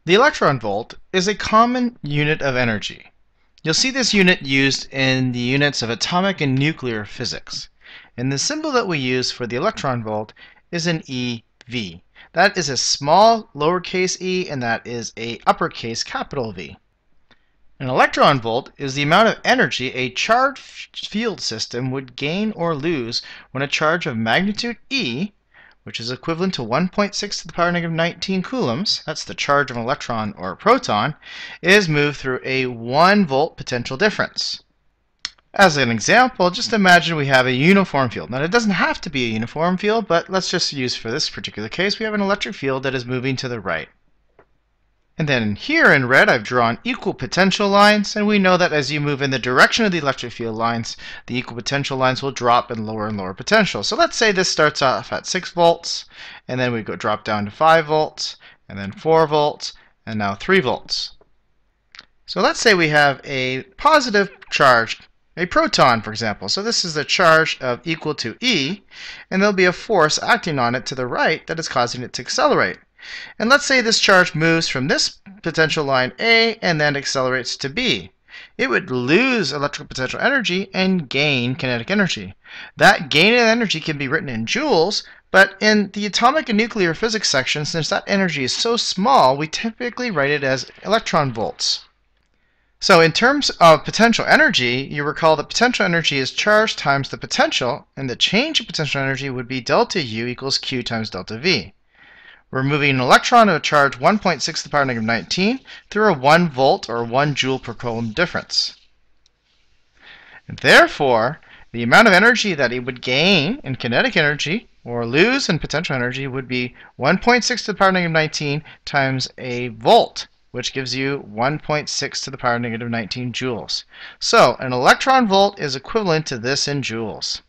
The electron volt is a common unit of energy. You'll see this unit used in the units of atomic and nuclear physics. And the symbol that we use for the electron volt is an eV. That is a small lowercase e, and that is a uppercase capital V. An electron volt is the amount of energy a charged field system would gain or lose when a charge of magnitude E, which is equivalent to 1.6 to the power negative 19 coulombs, that's the charge of an electron or a proton, is moved through a 1 volt potential difference. As an example, just imagine we have a uniform field. Now, it doesn't have to be a uniform field, but let's just use for this particular case, we have an electric field that is moving to the right. And then here in red, I've drawn equal potential lines, and we know that as you move in the direction of the electric field lines, the equal potential lines will drop in lower and lower potential. So let's say this starts off at 6 volts, and then we go drop down to 5 volts, and then 4 volts, and now 3 volts. So let's say we have a positive charge, a proton, for example. So this is a charge of equal to E, and there'll be a force acting on it to the right that is causing it to accelerate. And let's say this charge moves from this potential line A and then accelerates to B. It would lose electrical potential energy and gain kinetic energy. That gain in energy can be written in joules, but in the atomic and nuclear physics section, since that energy is so small, we typically write it as electron volts. So in terms of potential energy, you recall that potential energy is charge times the potential, and the change in potential energy would be delta U equals Q times delta V. We're moving an electron of a charge 1.6 to the power negative 19 through a 1 volt or 1 joule per coulomb difference. And therefore, the amount of energy that it would gain in kinetic energy or lose in potential energy would be 1.6 to the power negative 19 times a volt, which gives you 1.6 to the power negative 19 joules. So an electron volt is equivalent to this in joules.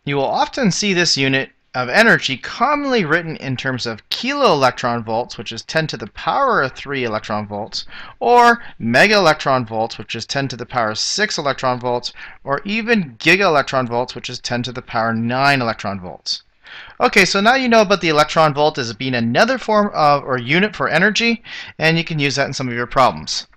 You will often see this unit of energy commonly written in terms of kilo electron volts, which is 10 to the power of 3 electron volts, or mega electron volts, which is 10 to the power of 6 electron volts, or even giga electron volts, which is 10 to the power 9 electron volts. Okay, so now you know about the electron volt as being another form of or unit for energy, and you can use that in some of your problems.